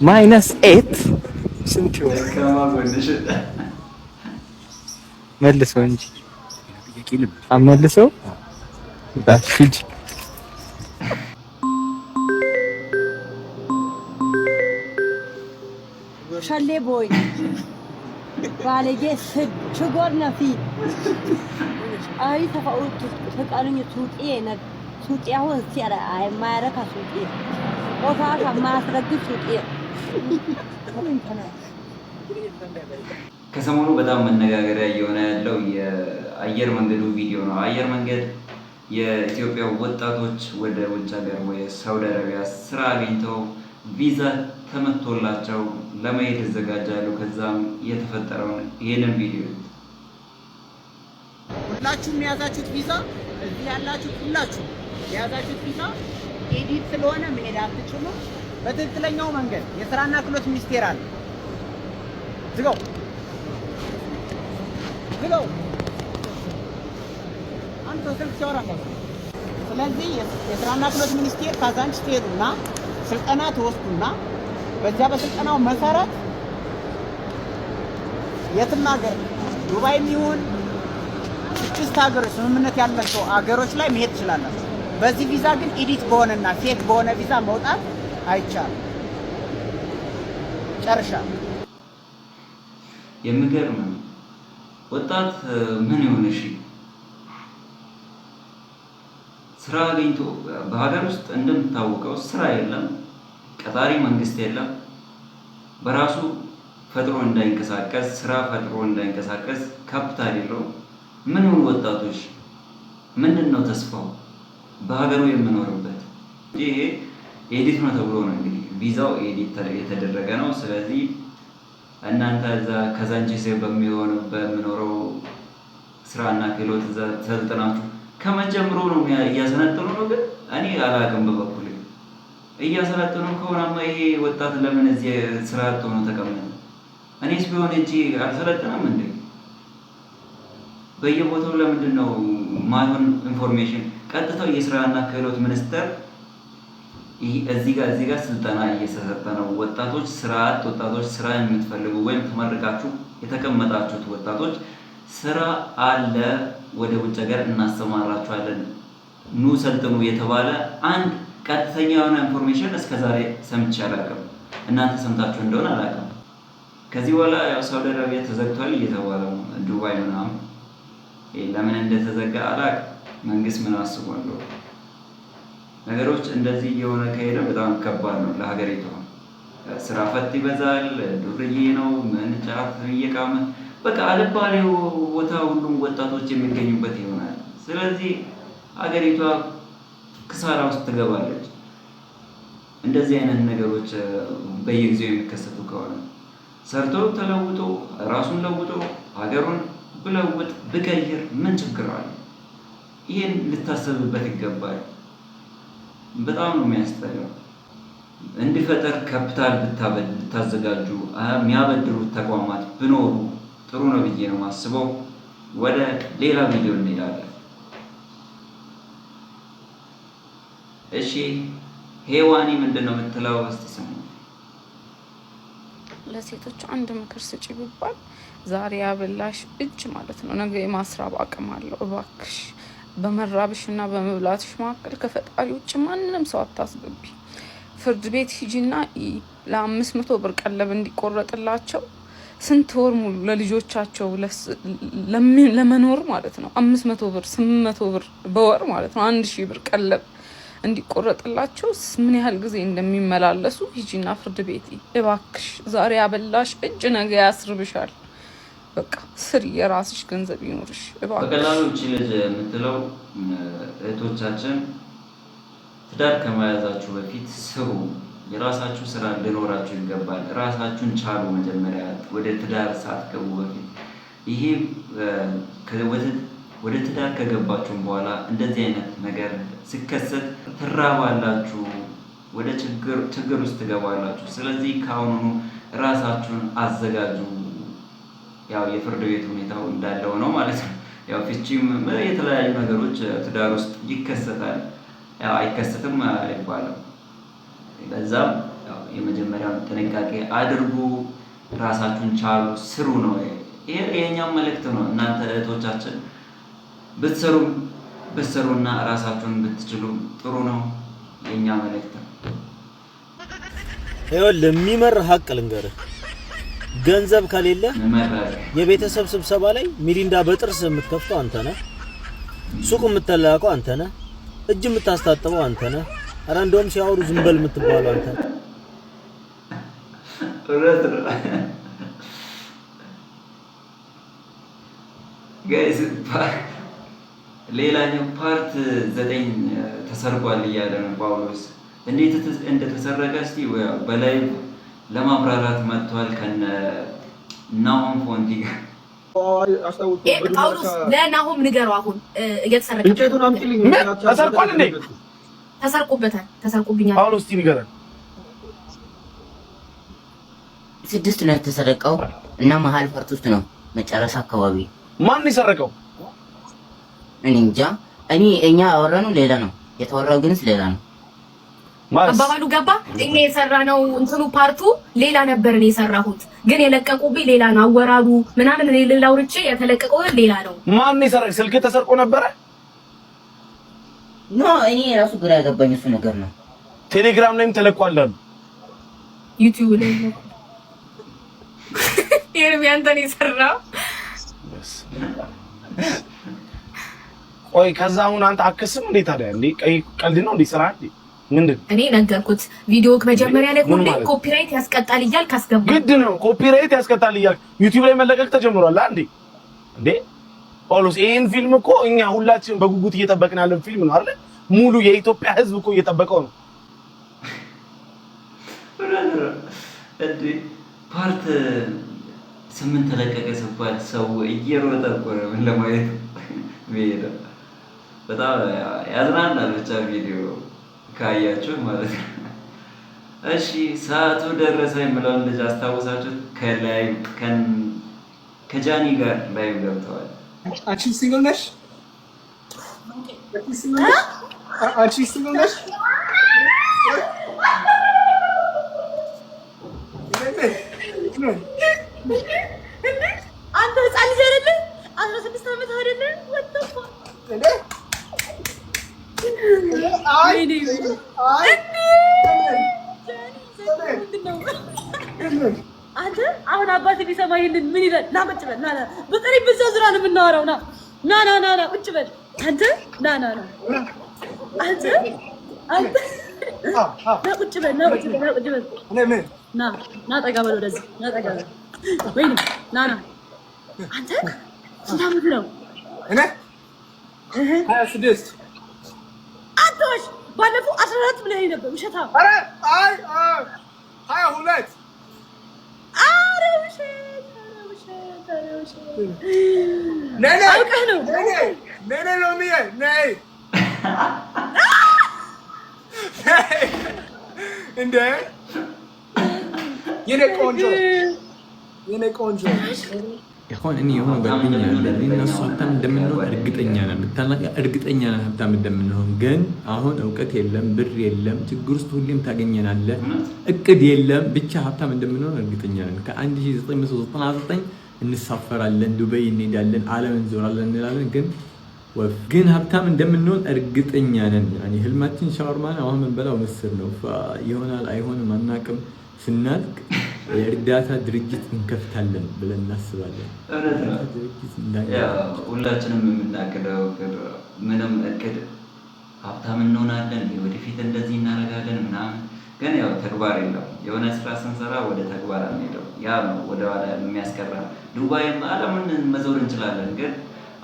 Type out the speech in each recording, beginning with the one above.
-8 ስንት ይሆናል? መልሰው እንጂ አመልሰው ባሽድ ሸሌ ቦይ ባለጌ ችጎር ነፊ አይ ተፈውት ተቃሉኝ ሱጤው ሲያራ አይ ማረካ ሱጤ ኦፋ ማስረግጥ ሱጤ ከሰሞኑ በጣም መነጋገሪያ እየሆነ ያለው የአየር መንገዱ ቪዲዮ ነው። አየር መንገድ የኢትዮጵያ ወጣቶች ወደ ውጭ ሀገር ወይ ሳውዲ አረቢያ ስራ አግኝተው ቪዛ ተመቶላቸው ለመሄድ ይዘጋጃሉ። ከዛም የተፈጠረውን ይሄንን ቪዲዮ ሁላችሁም የያዛችሁት ቪዛ እዚህ ያላችሁ ሁላችሁ የያዛችሁት ቪዛ ኤዲት ስለሆነ መሄድ አትችሉ። በትክክለኛው መንገድ የስራና ክህሎት ሚኒስቴር አለ። ዝጋው አንተ ስልክ ሲያወራ ነው። ስለዚህ የስራና ክህሎት ሚኒስቴር ካዛንች ትሄዱና ስልጠና ትወስዱና በዚያ በስልጠናው መሰረት የትም ሀገር ዱባይም ይሁን 6 ሀገሮች ስምምነት ያላቸው ሀገሮች ላይ መሄድ ትችላላችሁ። በዚህ ቪዛ ግን ኤዲት በሆነና ፌክ በሆነ ቪዛ መውጣት አይቻልም። ጨርሻ የሚገርም ወጣት ምን ይሆን? እሺ ስራ አግኝቶ በሀገር ውስጥ እንደምታወቀው ስራ የለም፣ ቀጣሪ መንግስት የለም። በራሱ ፈጥሮ እንዳይንቀሳቀስ ስራ ፈጥሮ እንዳይንቀሳቀስ ካፒታል የለውም። ምን ይሆን ወጣቶች? ምንድነው ተስፋው? በሀገሩ የምኖርበት ይሄ ኤዲት ነው ተብሎ ነው እንግዲህ ቪዛው ኤዲት የተደረገ ነው። ስለዚህ እናንተ እዛ ካዛንቺስ በምኖረው ስራና ክህሎት ሰልጥናችሁ ከመጀመሩ ነው እያሰለጠኑ ነው። ግን እኔ አላውቅም በበኩሌ እያሰለጠኑ ከሆነማ ይሄ ወጣት ለምን እዚህ ስራ አጥቶ ነው ተቀመጠ? እኔስ ቢሆን እጂ አልሰለጠነም እንዴ? በየቦታው ለምንድን ነው ማይሆን ኢንፎርሜሽን? ቀጥታው የስራና ክህሎት ሚኒስቴር እዚህ ጋር ስልጠና እየሰጠ ነው። ወጣቶች ስራ አጥ ወጣቶች ስራ የምትፈልጉ ወይም ተመርቃችሁ የተቀመጣችሁት ወጣቶች ስራ አለ፣ ወደ ውጭ ሀገር እናሰማራችኋለን፣ ኑ ሰልጥኑ የተባለ አንድ ቀጥተኛ የሆነ ኢንፎርሜሽን እስከዛሬ ሰምቼ አላውቅም። እናንተ ሰምታችሁ እንደሆነ አላውቅም። ከዚህ በኋላ ያው ሳውዲ አረቢያ ተዘግቷል እየተባለ ነው፣ ዱባይ ምናምን። ለምን እንደተዘጋ አላውቅም። መንግስት ምን አስቧል? ነገሮች እንደዚህ እየሆነ ከሄደ በጣም ከባድ ነው ለሀገሪቷ። ስራ ፈት ይበዛል፣ ዱርዬ ነው፣ ምን ጫት እየቃመ በቃ አልባሌው ቦታ ሁሉም ወጣቶች የሚገኙበት ይሆናል። ስለዚህ ሀገሪቷ ክሳራ ውስጥ ትገባለች። እንደዚህ አይነት ነገሮች በየጊዜው የሚከሰቱ ከሆነ ሰርቶ ተለውጦ ራሱን ለውጦ ሀገሩን ብለውጥ ብቀይር ምን ችግር አለ? ይሄን ልታሰብበት ይገባል። በጣም ነው የሚያስጠላው። እንዲፈጠር ካፒታል ብታዘጋጁ የሚያበድሩት ተቋማት ብኖሩ ጥሩ ነው ብዬ ነው የማስበው። ወደ ሌላ ቪዲዮ እንሄዳለን። እሺ ሄዋኒ ምንድነው የምትለው? እስቲ ስሙ። ለሴቶች አንድ ምክር ስጪ ቢባል ዛሬ ያበላሽ እጅ ማለት ነው ነገ የማስራብ አቅም አለው። እባክሽ በመራብሽና በመብላትሽ መካከል ከፈጣሪ ውጭ ማንንም ሰው አታስገቢ። ፍርድ ቤት ሂጂና ለ500 ብር ቀለብ እንዲቆረጥላቸው ስንት ወር ሙሉ ለልጆቻቸው ለመኖር ማለት ነው 500 ብር 800 ብር በወር ማለት ነው 1000 ብር ቀለብ እንዲቆረጥላቸው ምን ያህል ጊዜ እንደሚመላለሱ ሂጂና ፍርድ ቤት እባክሽ። ዛሬ ያበላሽ እጅ ነገ ያስርብሻል። በቃ ስሪ፣ የራስሽ ገንዘብ ይኖርሽ እባክሽ። በቀላሉ እቺ ልጅ የምትለው እህቶቻችን ትዳር ከመያዛችሁ በፊት ስሩ። የራሳችሁ ስራ ሊኖራችሁ ይገባል። ራሳችሁን ቻሉ። መጀመሪያ ወደ ትዳር ሳትገቡ በፊት ይሄ ወደ ትዳር ከገባችሁ በኋላ እንደዚህ አይነት ነገር ሲከሰት ትራባላችሁ፣ ወደ ችግር ውስጥ ትገባላችሁ። ስለዚህ ከአሁኑ ራሳችሁን አዘጋጁ። ያው የፍርድ ቤት ሁኔታው እንዳለው ነው ማለት ነው። ያው ፍቺም የተለያዩ ነገሮች ትዳር ውስጥ ይከሰታል። ያው አይከሰትም አይባልም። ለዛም የመጀመሪያውን ጥንቃቄ አድርጉ፣ ራሳችሁን ቻሉ፣ ስሩ ነው። ይሄ የኛም መልእክት ነው። እናንተ እህቶቻችን ብትሰሩና ራሳችሁን ብትችሉ ጥሩ ነው። የኛ መልእክት ነው። ይኸውልህ የሚመር ሀቅ ልንገርህ፣ ገንዘብ ከሌለ የቤተሰብ ስብሰባ ላይ ሚሪንዳ በጥርስ የምትከፍተው አንተ ነህ። ሱቅ የምትላቀው አንተ ነህ። እጅ የምታስታጥበው አንተ ነህ። ኧረ እንደውም ሲያወሩ ዝም በል የምትባለው አንተ ነህ። ጋይስ ሌላኛው ፓርት 9 ተሰርቋል እያለ ነው ጳውሎስ። እንዴት እንደተሰረቀ እስቲ በላይ ለማብራራት መጥቷል ከነ ናሆም ፎንቲ ጋር። ጳውሎስ ለናሆም ንገረው አሁን እየተሰረቀ እንጨቱን አምጪልኝ። ተሰርቋል እንዴ? ተሰርቆብኛል። ጳውሎስ እስቲ ንገረን። 6 ነው የተሰረቀው እና መሀል ፓርት ውስጥ ነው መጨረሻ አካባቢ። ማን የሰረቀው? እኔ እንጃ። እኛ አወራነው ሌላ ነው የተወራው፣ ግንስ ሌላ ነው። አባባሉ ገባ። እኛ የሰራነው እንትኑ ፓርቱ ሌላ ነበር እኔ የሰራሁት፣ ግን የለቀቁብኝ ሌላ ነው። አወራሩ ምናምን እኔ ልላውርቼ የተለቀቀው ሌላ ነው። ማን የሰረቀ? ስልክ ተሰርቆ ነበረ? ኖ እኔ ራሱ ግራ ያገባኝ እሱ ነገር ነው። ቴሌግራም ላይም ተለቋል አሉ፣ ዩቲዩብ ላይ ነው። አንተን የሰራው ቆይ ከዛ አሁን አንተ አከስም እንዴ ታዲያ? እንዴ ቀልድ ነው እንዴ? ስራ እንዴ ምንድን? እኔ ነገርኩት ቪዲዮ መጀመሪያ ላይ ሁሌ ኮፒራይት ያስቀጣል እያልክ አስገባ። ግድ ነው ኮፒራይት ያስቀጣል እያልክ ዩቲዩብ ላይ መለቀቅ ተጀምሯል እንዴ? እንዴ ጳውሎስ ይሄን ፊልም እኮ እኛ ሁላችን በጉጉት እየጠበቅን ያለን ፊልም ነው አይደል? ሙሉ የኢትዮጵያ ሕዝብ እኮ እየጠበቀው ነው። እንዴ ፓርት 8 ተለቀቀ ሲባል ሰው እየሮጠ እኮ ነው ለማየት ቪዲዮ። በጣም ያዝናናል ብቻ ቪዲዮ ካያችሁ ማለት ነው። እሺ ሰዓቱ ደረሰ የምለውን ልጅ አስታውሳችሁት? ከጃኒ ጋር ላይቭ ገብተዋል። አንቺ ሲንግል ነሽ? አንቺ ሲንግል ነሽ? አንተ ህፃን ልጅ አይደለህ? 16 ዓመት አይደለህ? ወጣሁ አንተ አሁን አባቴ ቢሰማ ይሄንን ምን ይላል? ና ቁጭ በል ና በቀሪ በዛ ዙራ ነው የምናወራው። ና ቁጭ በል አንተ ና አንተ ና ቁጭ በል ና ጠጋ በል ወደዚህ ና ጠጋ በል ወይኔ ና አንተ ስንት ዓመት ነው? እኔ 26 አትዋሽ። ባለፈው 14 ብለኸኝ ነበር ውሸታም። ኧረ አይ 22 ኧረ ውሸት አውቀህ ነው ሎሚዬ ነይ እንደ የኔ ቆንጆ ይሁን እኔ የሆነ ጓደኛ አለ እነሱ ሀብታም እንደምንሆን እርግጠኛ ነን ሀብታም እንደምንሆን። ግን አሁን እውቀት የለም፣ ብር የለም፣ ችግር ውስጥ ሁሌም ታገኘናለህ። እቅድ የለም፣ ብቻ ሀብታም እንደምንሆን እርግጠኛ ነን። ከ1999 እንሳፈራለን፣ ዱባይ እንሄዳለን፣ ዓለም እንዞራለን እንላለን። ግን ሀብታም እንደምንሆን እርግጠኛ ነን። ያኔ ህልማችን ሻወርማ ነው። አሁን የምንበላው ምስር ነው። ይሆናል አይሆንም አናውቅም። ስናልቅ የእርዳታ ድርጅት እንከፍታለን ብለን እናስባለን። ሁላችንም የምናቅደው ምንም እቅድ ሀብታም እንሆናለን ወደፊት እንደዚህ እናደርጋለን ምናምን፣ ግን ያው ተግባር የለም። የሆነ ስራ ስንሰራ ወደ ተግባር አንሄደው። ያ ነው ወደ ኋላ የሚያስቀራ። ዱባይም ዓለምን መዞር እንችላለን፣ ግን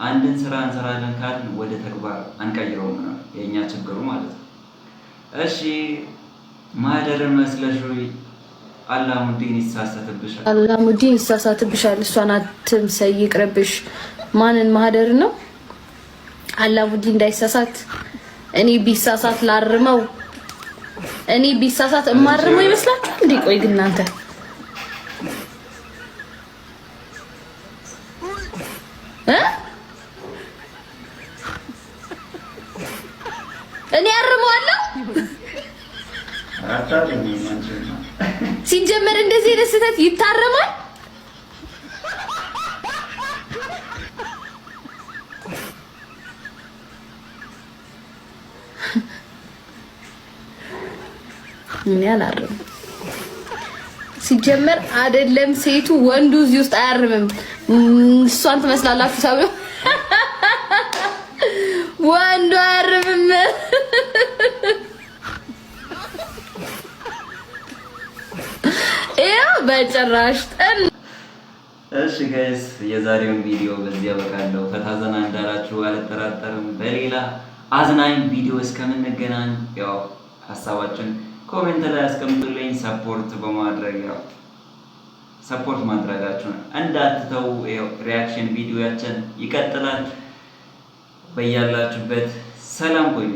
አንድን ስራ እንሰራለን ካልን ወደ ተግባር አንቀይረውም ነው የኛ ችግሩ ማለት ነው። እሺ ማህደርን መስለሽ አላሙዲን ይሳሳትብሻል። እሷን አትምሰይ፣ ይቅርብሽ። ማንን ማህደር ነው? አላሙዲን እንዳይሳሳት። እኔ ቢሳሳት ላርመው። እኔ ቢሳሳት እማርመው ይመስላችኋል እንዴ? ቆይ ግን እናንተ እኔ አርመዋለሁ? ሲጀመር እንደዚህ ደስተት ይታረማል። ምን ያላረም ሲጀመር አይደለም ሴቱ ወንዱ እዚህ ውስጥ አያርምም። እሷን ትመስላላችሁ ሰው ወንዱ አያርምም። በጭራሽ እሺ ጋይስ የዛሬውን ቪዲዮ በዚህ ያበቃለሁ። ፈታዘና እንዳላችሁ አልጠራጠርም። በሌላ አዝናኝ ቪዲዮ እስከምንገናኝ ያው ሐሳባችን ኮሜንት ላይ አስቀምጡልኝ። ሰፖርት ማድረጋችሁን እንዳትተው። ሪአክሽን ቪዲዮያችን ይቀጥላል። በያላችሁበት ሰላም ቆዩ።